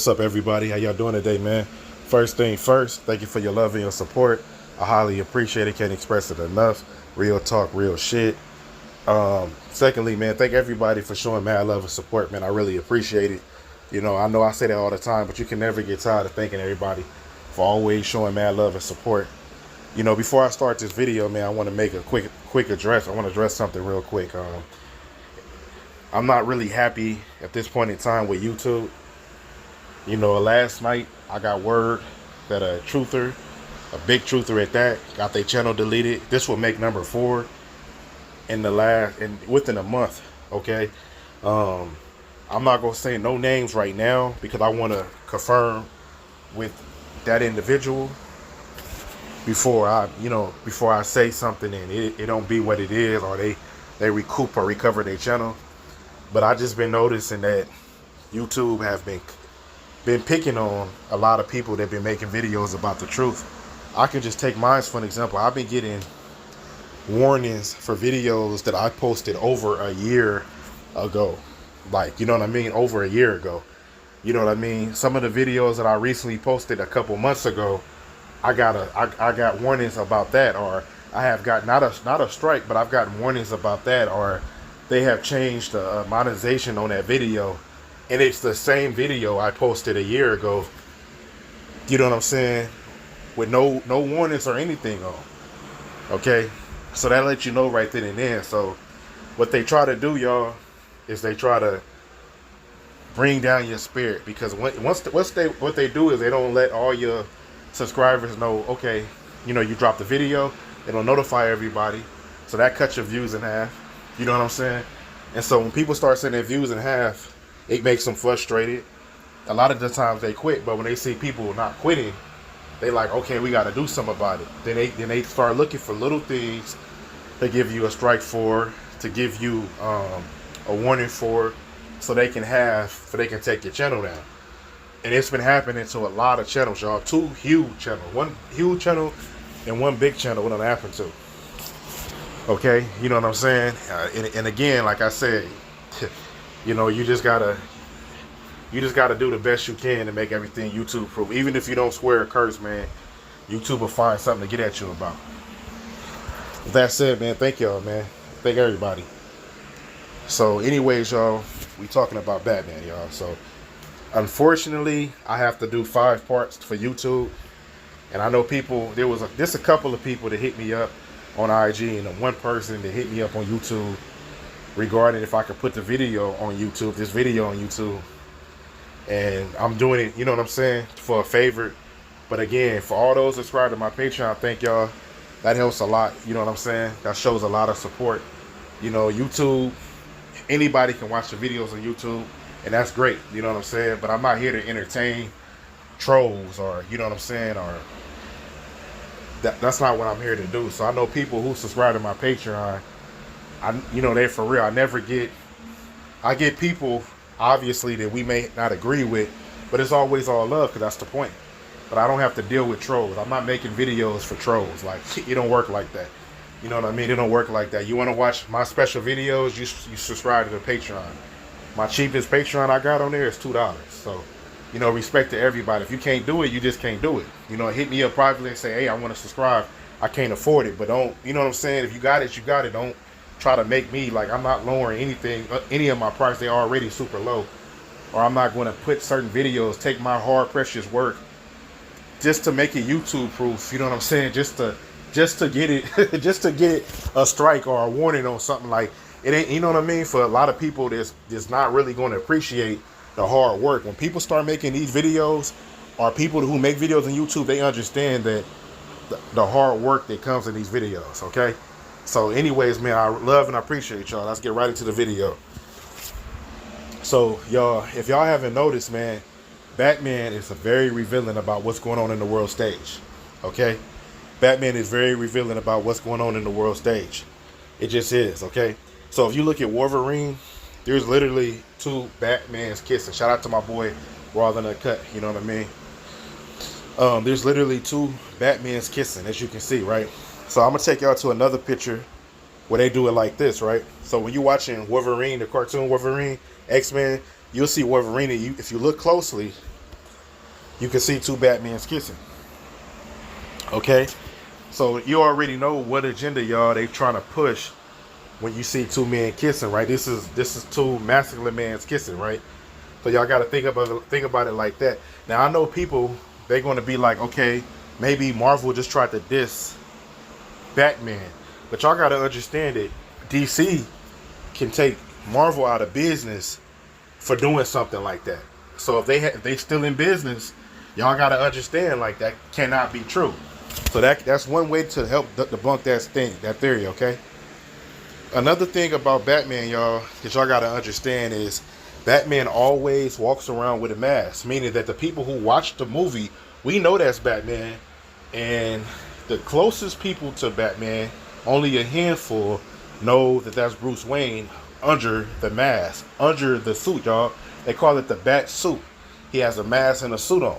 What's up, everybody? How y'all doing today, man? First thing first, thank you for your love and your support. I highly appreciate it. Can't express it enough. Real talk, real shit. Secondly, man, thank everybody for showing mad love and support, man. I really appreciate it. You know I say that all the time, but you can never get tired of thanking everybody for always showing mad love and support. You know, before I start this video, man, I want to make a quick address. I want to address something real quick. I'm not really happy at this point in time with YouTube. You know, last night I got word that a big truther at that, got their channel deleted. This will make number 4 within a month. Okay, I'm not gonna say no names right now because I want to confirm with that individual before I say something and it don't be what it is, or they recoup or recover their channel. But I just been noticing that YouTube have been picking on a lot of people that been making videos about the truth. I can just take mine for an example. I've been getting warnings for videos that I posted over a year ago. Like, you know what I mean? Over a year ago. You know what I mean? Some of the videos that I recently posted a couple months ago, I got warnings about that, or I have got not a strike, but I've gotten warnings about that, or they have changed the monetization on that video. And it's the same video I posted a year ago. You know what I'm saying? With no warnings or anything on. Okay? So that lets you know right then and there. So what they try to do, y'all, is they try to bring down your spirit. Because what they do is they don't let all your subscribers know, okay, you know, you dropped the video. They don't notify everybody. So that cuts your views in half. You know what I'm saying? And so when people start sending their views in half, it makes them frustrated. A lot of the times they quit, but when they see people not quitting, they like, okay, we got to do something about it. Then they start looking for little things to give you a strike for, to give you a warning for, so they can take your channel down. And it's been happening to a lot of channels, y'all. 2 huge channels, 1 huge channel and 1 big channel. What done happened to? Okay, you know what I'm saying? And again, like I said. You know, you just gotta do the best you can to make everything YouTube proof. Even if you don't swear or curse, man, YouTube will find something to get at you about. With that said, man, thank y'all, man. Thank everybody. So anyways, y'all, we talking about Batman, y'all. So unfortunately, I have to do 5 parts for YouTube. And I know people, there's a couple of people that hit me up on IG, and 1 person that hit me up on YouTube regarding if I could put this video on YouTube. And I'm doing it, you know what I'm saying, for a favor. But again, for all those subscribed to my Patreon, thank y'all. That helps a lot, you know what I'm saying? That shows a lot of support. You know, YouTube, anybody can watch the videos on YouTube, and that's great, you know what I'm saying? But I'm not here to entertain trolls, or, you know what I'm saying, or that's not what I'm here to do. So I know people who subscribe to my Patreon, they're for real. I get people, obviously, that we may not agree with, but it's always all love, because that's the point. But I don't have to deal with trolls. I'm not making videos for trolls. Like, it don't work like that. You know what I mean? It don't work like that. You want to watch my special videos, you subscribe to the Patreon. My cheapest Patreon I got on there is $2. So, you know, respect to everybody. If you can't do it, you just can't do it. You know, hit me up privately and say, hey, I want to subscribe. I can't afford it. But don't, you know what I'm saying? If you got it, you got it. Don't try to make me, like, I'm not lowering anything, any of my price. They're already super low. Or I'm not going to put certain videos, take my hard, precious work just to make it YouTube proof. You know what I'm saying? Just to get it, just to get a strike or a warning on something. Like, it ain't, you know what I mean? For a lot of people that's not really going to appreciate the hard work. When people start making these videos, or people who make videos on YouTube, they understand that the hard work that comes in these videos, okay? So anyways, man, I love and I appreciate y'all. Let's get right into the video. So, y'all, if y'all haven't noticed, man, Batman is very revealing about what's going on in the world stage, okay? Batman is very revealing about what's going on in the world stage. It just is, okay? So if you look at Wolverine, there's literally 2 Batmans kissing. Shout out to my boy, Raw Than Uncut, you know what I mean? There's literally 2 Batmans kissing, as you can see, right? So I'm gonna take y'all to another picture where they do it like this, right? So when you're watching Wolverine, the cartoon Wolverine, X-Men, you'll see Wolverine. If you look closely, you can see two Batmans kissing. Okay, so you already know what agenda y'all they trying to push when you see two men kissing, right? This is two masculine men kissing, right? So y'all got to think about it like that. Now I know people they're going to be like, okay, maybe Marvel just tried to diss Batman, but y'all got to understand that DC can take Marvel out of business for doing something like that. So if they still in business, y'all got to understand like that cannot be true. So that's one way to help debunk that theory, okay? Another thing about Batman, y'all, that y'all got to understand is Batman always walks around with a mask, meaning that the people who watch the movie, we know that's Batman, and the closest people to Batman, only a handful know that that's Bruce Wayne under the mask, under the suit, y'all. They call it the Bat suit. He has a mask and a suit on,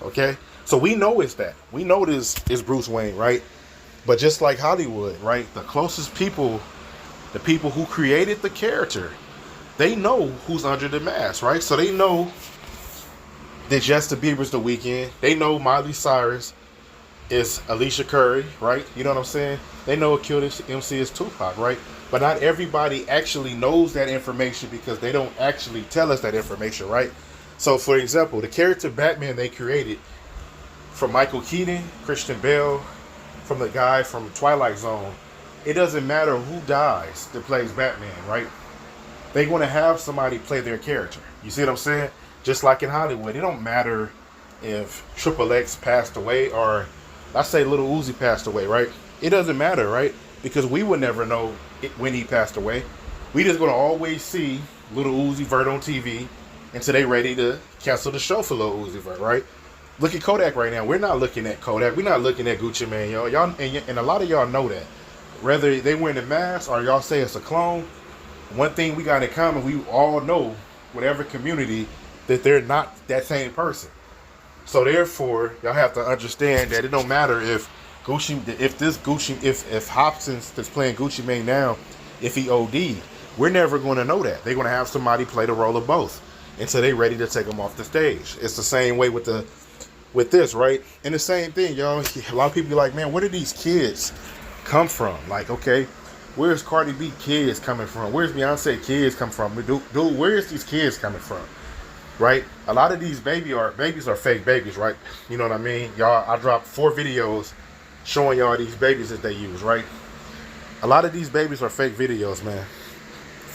okay? So we know it's that. We know this is Bruce Wayne, right? But just like Hollywood, right? The closest people, the people who created the character, they know who's under the mask, right? So they know that Justin Bieber's The Weeknd. They know Miley Cyrus is Alicia Curry, right? You know what I'm saying? They know Kill This MC is Tupac, right? But not everybody actually knows that information because they don't actually tell us that information, right? So, for example, the character Batman they created from Michael Keaton, Christian Bale, from the guy from Twilight Zone, it doesn't matter who dies that plays Batman, right? They're going to have somebody play their character. You see what I'm saying? Just like in Hollywood, it don't matter if Triple X passed away or, let's say, Lil Uzi passed away, right? It doesn't matter, right? Because we would never know when he passed away. We just going to always see Lil Uzi Vert on TV until they ready to cancel the show for Lil Uzi Vert, right? Look at Kodak right now. We're not looking at Kodak. We're not looking at Gucci Mane, y'all. And a lot of y'all know that. Whether they wearing a mask or y'all say it's a clone, one thing we got in common, we all know, whatever community, that they're not that same person. So therefore, y'all have to understand that it don't matter if Hopkins that's playing Gucci Mane now, if he OD'd, we're never going to know that. They're going to have somebody play the role of both until they ready to take them off the stage. It's the same way with this, right? And the same thing, y'all. A lot of people be like, man, where did these kids come from? Like, okay, where's Cardi B kids coming from? Where's Beyonce kids come from? Dude, where's these kids coming from? Right? A lot of these babies are fake babies, right? You know what I mean? Y'all, I dropped 4 videos showing y'all these babies that they use, right? A lot of these babies are fake videos, man.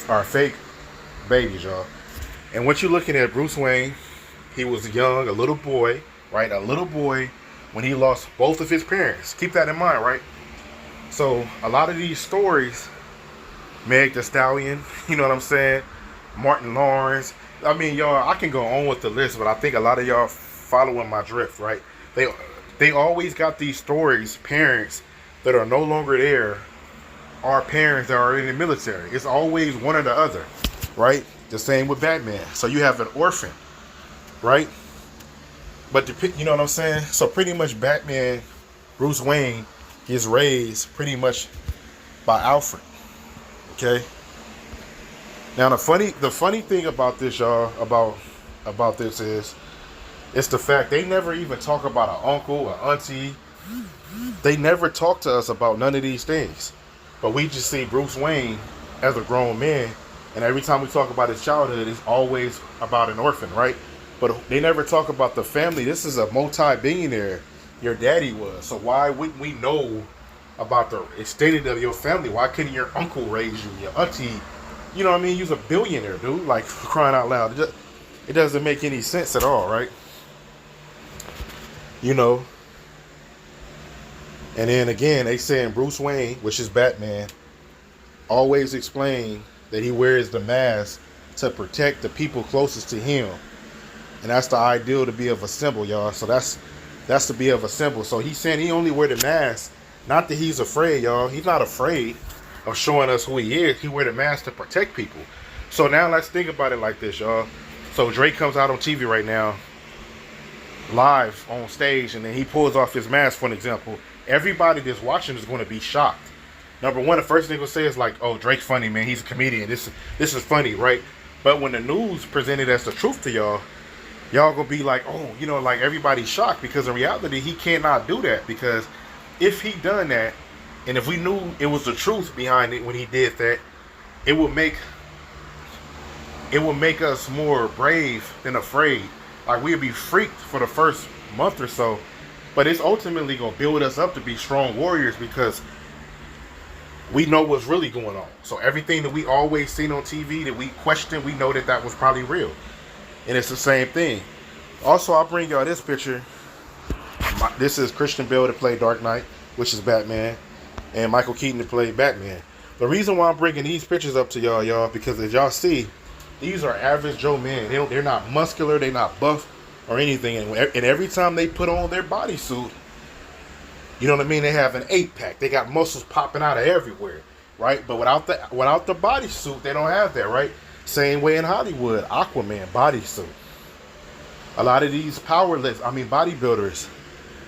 Are fake babies, y'all. And what you're looking at, Bruce Wayne, he was young, a little boy, right? A little boy when he lost both of his parents. Keep that in mind, right? So a lot of these stories, Meg Thee Stallion, you know what I'm saying? Martin Lawrence. I mean, y'all, I can go on with the list, but I think a lot of y'all following my drift, right? They always got these stories, parents that are no longer there are parents that are in the military. It's always one or the other, right? The same with Batman. So you have an orphan, right? But you know what I'm saying? So pretty much Batman, Bruce Wayne, gets raised pretty much by Alfred. Okay. Now the funny thing about this, y'all, about this is, it's the fact they never even talk about an uncle, an auntie. They never talk to us about none of these things. But we just see Bruce Wayne as a grown man, and every time we talk about his childhood, it's always about an orphan, right? But they never talk about the family. This is a multi-billionaire. Your daddy was. So why wouldn't we know about the extended of your family? Why couldn't your uncle raise you, your auntie? You know what I mean? You're a billionaire, dude. Like, crying out loud. It doesn't make any sense at all, right? You know. And then again, they saying Bruce Wayne, which is Batman, always explain that he wears the mask to protect the people closest to him. And that's the ideal to be of a symbol, y'all. So that's to be of a symbol. So he's saying he only wear the mask, not that he's afraid, y'all. He's not afraid of showing us who he is. He wear the mask to protect people. So now let's think about it like this, y'all. So Drake comes out on TV right now, live on stage, and then he pulls off his mask, for an example, everybody that's watching is going to be shocked. Number one, the first thing they'll say is like, "Oh, Drake's funny, man. He's a comedian. This is funny, right?" But when the news presented as the truth to y'all, y'all gonna be like, "Oh, you know, like everybody's shocked," because in reality, he cannot do that. Because if he done that, and if we knew it was the truth behind it when he did that, it would make us more brave than afraid. Like we'd be freaked for the first month or so, but it's ultimately gonna build us up to be strong warriors because we know what's really going on. So everything that we always seen on TV that we question, we know that that was probably real, and it's the same thing. Also, I'll bring y'all this picture. This is Christian Bale to play Dark Knight, which is Batman, and Michael Keaton to play Batman. The reason why I'm bringing these pictures up to y'all, because as y'all see, these are average Joe men. They're not muscular, they're not buff or anything. And every time they put on their bodysuit, you know what I mean? They have an 8-pack. They got muscles popping out of everywhere, right? But without the bodysuit, they don't have that, right? Same way in Hollywood, Aquaman bodysuit. A lot of these bodybuilders,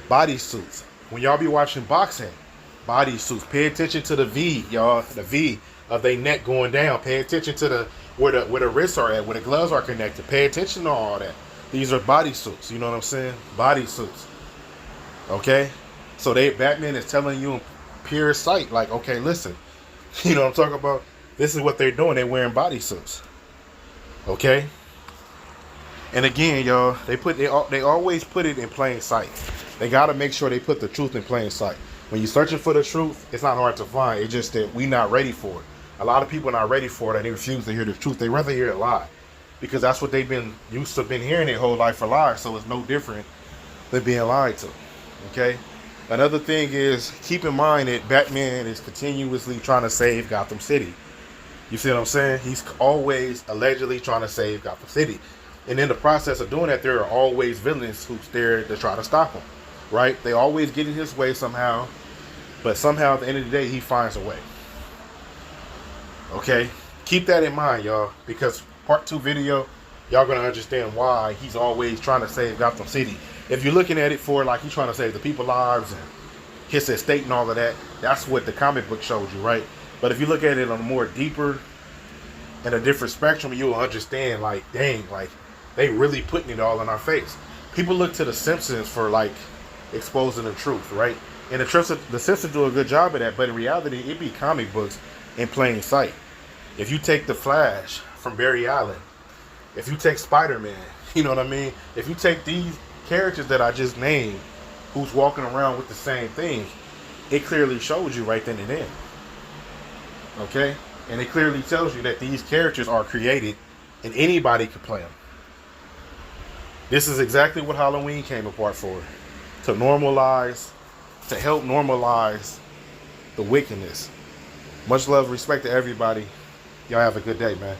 bodysuits. When y'all be watching boxing, bodysuits. Pay attention to the V, y'all. The V of their neck going down. Pay attention to where the wrists are at, where the gloves are connected. Pay attention to all that. These are bodysuits. You know what I'm saying? Bodysuits. Okay? So Batman is telling you in pure sight, like, okay, listen. You know what I'm talking about? This is what they're doing. They're wearing bodysuits. Okay? And again, y'all, they always put it in plain sight. They got to make sure they put the truth in plain sight. When you're searching for the truth, it's not hard to find. It's just that we're not ready for it. A lot of people are not ready for it, and they refuse to hear the truth. They rather hear a lie, because that's what they've been used to hearing their whole life for lies. So it's no different than being lied to. Okay. Another thing is, keep in mind that Batman is continuously trying to save Gotham City. You see what I'm saying? He's always allegedly trying to save Gotham City. And in the process of doing that, there are always villains who's there to try to stop him. Right? They always get in his way somehow. But somehow, at the end of the day, he finds a way. Okay? Keep that in mind, y'all. Because part 2 video, y'all going to understand why he's always trying to save Gotham City. If you're looking at it for like he's trying to save the people's lives and his estate and all of that, that's what the comic book shows you, right? But if you look at it on a more deeper and a different spectrum, you'll understand, like, dang, like, they really putting it all in our face. People look to The Simpsons for, like, exposing the truth, right? And the Simpsons do a good job of that, but in reality, it be comic books in plain sight. If you take The Flash from Barry Allen, if you take Spider-Man, you know what I mean? If you take these characters that I just named, who's walking around with the same thing, it clearly shows you right then and there. Okay? And it clearly tells you that these characters are created and anybody could play them. This is exactly what Halloween came apart for. To help normalize the wickedness. Much love, respect to everybody. Y'all have a good day, man.